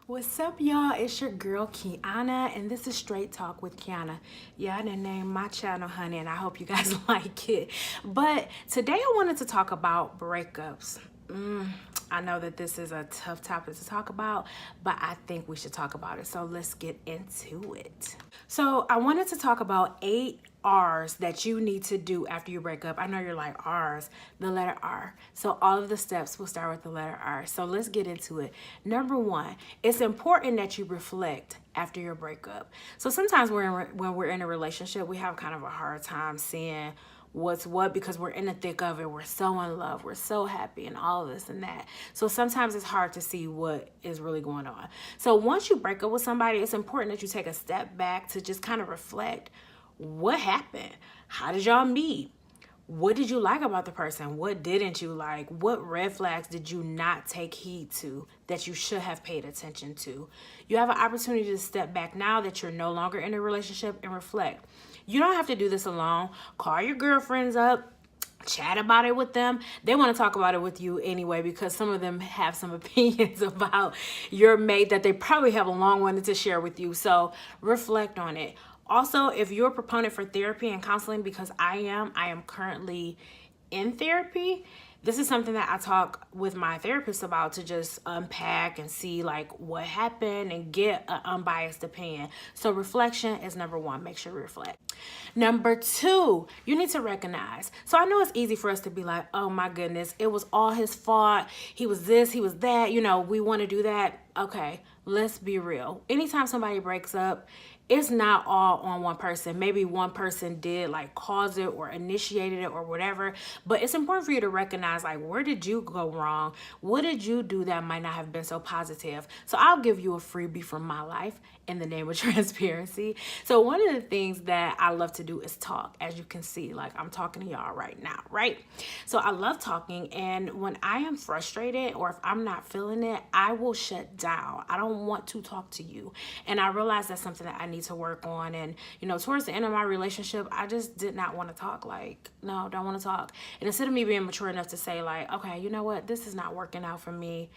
What's up, y'all? It's your girl Kiana, and this is Straight Talk with Kiana. Yeah, I didn't name my channel, honey, and I hope you guys like it. But today I wanted to talk about breakups. I know that this is a tough topic to talk about, but I think we should talk about it. So let's get into it. So I wanted to talk about 8 R's that you need to do after you break up. I know you're like, R's, the letter R. So all of the steps will start with the letter R. So let's get into it. Number 1, it's important that you reflect after your breakup. So sometimes when we're in a relationship, we have kind of a hard time seeing what's what because we're in the thick of it. We're so in love. We're so happy and all of this and that. So sometimes it's hard to see what is really going on. So once you break up with somebody, it's important that you take a step back to just kind of reflect. What happened? How did y'all meet? What did you like about the person? What didn't you like? What red flags did you not take heed to that you should have paid attention to? You have an opportunity to step back now that you're no longer in a relationship and reflect. You don't have to do this alone. Call your girlfriends up. Chat about it with them. They want to talk about it with you anyway because some of them have some opinions about your mate that they probably have a long one to share with you. So reflect on it. Also, if you're a proponent for therapy and counseling, because I am currently in therapy. This is something that I talk with my therapist about to just unpack and see like what happened and get an unbiased opinion. So reflection is number 1. Make sure you reflect. Number 2, you need to recognize. So I know it's easy for us to be like, oh my goodness, it was all his fault. He was this, he was that. You know, we want to do that. Okay, let's be real. Anytime somebody breaks up, it's not all on one person. Maybe one person did like cause it or initiated it or whatever, but it's important for you to recognize like, where did you go wrong? What did you do that might not have been so positive? So I'll give you a freebie from my life in the name of transparency. So one of the things that I love to do is talk. As you can see, like I'm talking to y'all right now, right? So I love talking, and when I am frustrated or if I'm not feeling it, I will shut down. I don't want to talk to you. And I realize that's something that I need to work on. And you know, towards the end of my relationship, I just did not want to talk. Like, no, don't want to talk. And instead of me being mature enough to say like, okay, you know what, this is not working out for me,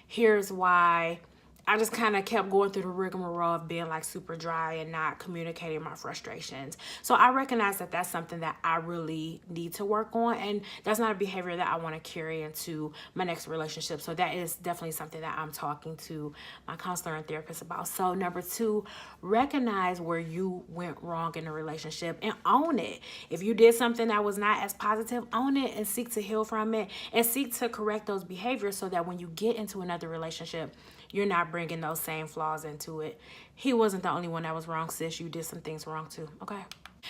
here's why, I just kind of kept going through the rigmarole of being like super dry and not communicating my frustrations. So I recognize that that's something that I really need to work on, and that's not a behavior that I want to carry into my next relationship. So that is definitely something that I'm talking to my counselor and therapist about. So number 2, recognize where you went wrong in a relationship and own it. If you did something that was not as positive, own it and seek to heal from it and seek to correct those behaviors so that when you get into another relationship, you're not bringing those same flaws into it. He wasn't the only one that was wrong, sis. You did some things wrong too, okay?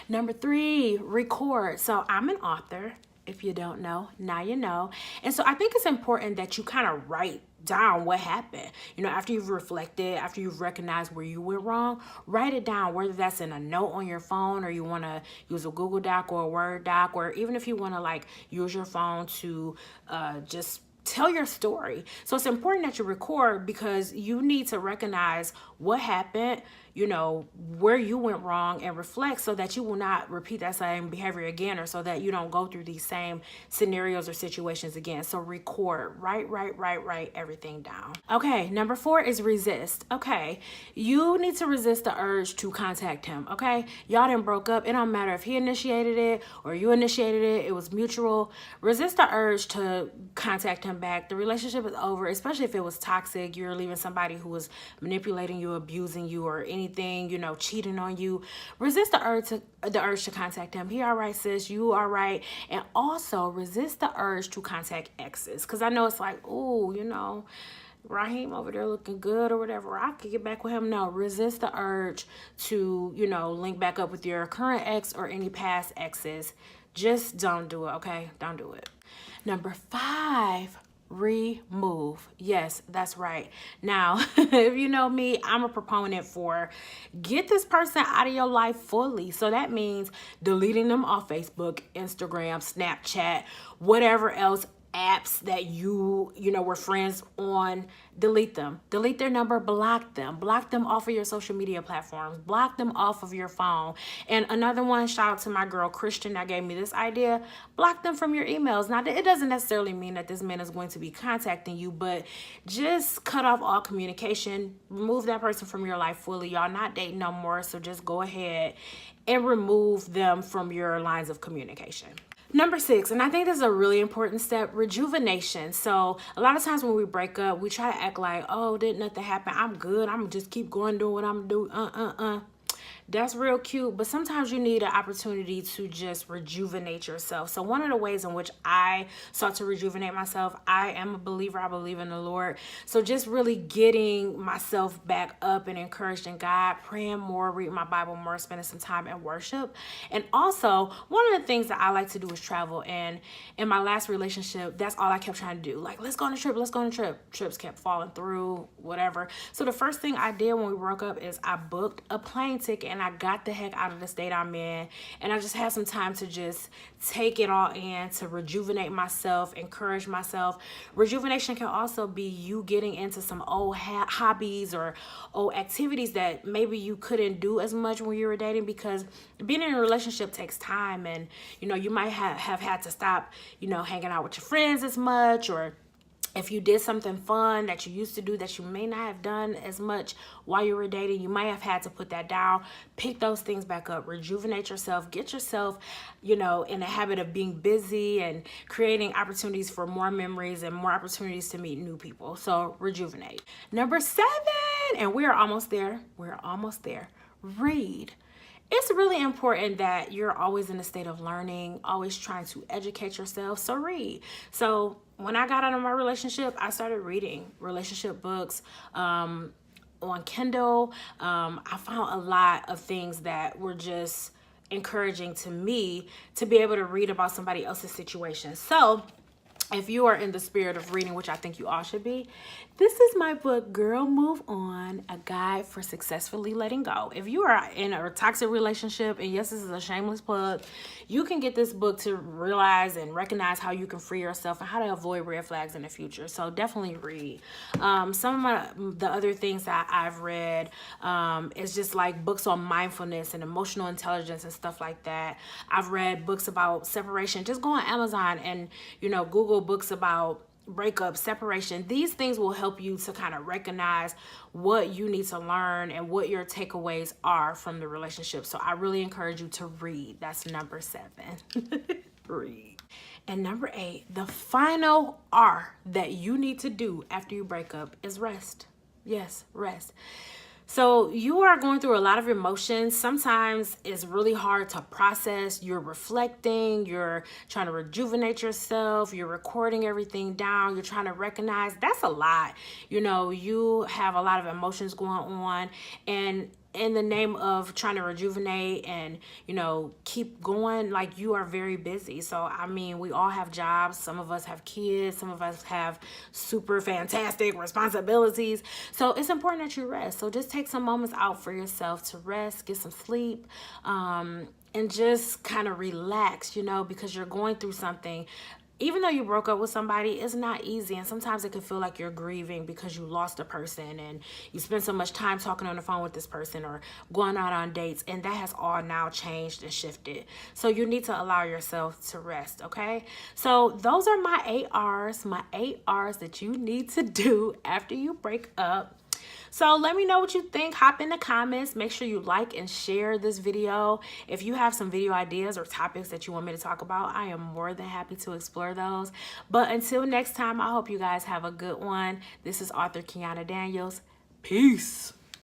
Number 3, record. So I'm an author. If you don't know, now you know. And so I think it's important that you kind of write down what happened. You know, after you've reflected, after you've recognized where you went wrong, write it down, whether that's in a note on your phone or you want to use a Google Doc or a Word doc, or even if you want to like use your phone to just tell your story. So it's important that you record because you need to recognize what happened, you know, where you went wrong, and reflect so that you will not repeat that same behavior again, or so that you don't go through these same scenarios or situations again. So record, write everything down. Okay, number 4 is resist. Okay, you need to resist the urge to contact him, okay? Y'all done broke up. It don't matter if he initiated it or you initiated it. It was mutual. Resist the urge to contact him back. The relationship is over, especially if it was toxic. You're leaving somebody who was manipulating you, abusing you, or anything, you know, cheating on you. Resist the urge to contact him. He all right, sis. You all right. And also resist the urge to contact exes, because I know it's like, oh, you know, Raheem over there looking good or whatever, I could get back with him. No, resist the urge to, you know, link back up with your current ex or any past exes. Just don't do it, okay? Don't do it. Number 5, remove. Yes, that's right. Now, if you know me, I'm a proponent for get this person out of your life fully. So that means deleting them off Facebook, Instagram, Snapchat, whatever else. apps that you know were friends on, delete them. Delete their number, block them off of your social media platforms, block them off of your phone. And another one, shout out to my girl Christian that gave me this idea, block them from your emails. Now, it doesn't necessarily mean that this man is going to be contacting you, but just cut off all communication, remove that person from your life fully. Y'all not dating no more, so just go ahead and remove them from your lines of communication. Number 6, and I think this is a really important step, rejuvenation. So a lot of times when we break up, we try to act like, oh, did nothing happen, I'm good, I'm just keep going doing what I'm doing. That's real cute, but sometimes you need an opportunity to just rejuvenate yourself. So one of the ways in which I sought to rejuvenate myself, I am a believer, I believe in the Lord. So just really getting myself back up and encouraged in God, praying more, reading my Bible more, spending some time in worship. And also, one of the things that I like to do is travel. And in my last relationship, that's all I kept trying to do. Like, let's go on a trip, let's go on a trip. Trips kept falling through, whatever. So the first thing I did when we broke up is I booked a plane ticket and I got the heck out of the state I'm in, and I just had some time to just take it all in, to rejuvenate myself, encourage myself. Rejuvenation can also be you getting into some old hobbies or old activities that maybe you couldn't do as much when you were dating, because being in a relationship takes time, and you know, you might have had to stop, you know, hanging out with your friends as much, or if you did something fun that you used to do that you may not have done as much while you were dating, you might have had to put that down. Pick those things back up, rejuvenate yourself, get yourself, you know, in the habit of being busy and creating opportunities for more memories and more opportunities to meet new people. So rejuvenate. Number 7, and we're almost there. We're almost there. Read. It's really important that you're always in a state of learning, always trying to educate yourself. So read. So when I got out of my relationship, I started reading relationship books on Kindle. I found a lot of things that were just encouraging to me to be able to read about somebody else's situation. So if you are in the spirit of reading, which I think you all should be, this is my book, Girl Move On, A Guide for Successfully Letting Go. If you are in a toxic relationship, and yes, this is a shameless plug, you can get this book to realize and recognize how you can free yourself and how to avoid red flags in the future. So definitely read. Some of the other things that I've read is just like books on mindfulness and emotional intelligence and stuff like that. I've read books about separation. Just go on Amazon and, you know, Google books about breakup, separation. These things will help you to kind of recognize what you need to learn and what your takeaways are from the relationship. So I really encourage you to read. That's number 7. Read. And number 8, the final R that you need to do after you break up is rest. Yes, rest. So you are going through a lot of emotions. Sometimes it's really hard to process. You're reflecting, you're trying to rejuvenate yourself, you're recording everything down, you're trying to recognize. That's a lot. You know, you have a lot of emotions going on, and in the name of trying to rejuvenate and, you know, keep going, like, you are very busy. So, I mean, we all have jobs. Some of us have kids. Some of us have super fantastic responsibilities. So it's important that you rest. So just take some moments out for yourself to rest, get some sleep, and just kind of relax, you know, because you're going through something. Even though you broke up with somebody, it's not easy. And sometimes it can feel like you're grieving because you lost a person and you spend so much time talking on the phone with this person or going out on dates. And that has all now changed and shifted. So you need to allow yourself to rest, okay? So those are my 8 R's that you need to do after you break up. So let me know what you think. Hop in the comments. Make sure you like and share this video. If you have some video ideas or topics that you want me to talk about, I am more than happy to explore those. But until next time, I hope you guys have a good one. This is author Kiana Daniels. Peace.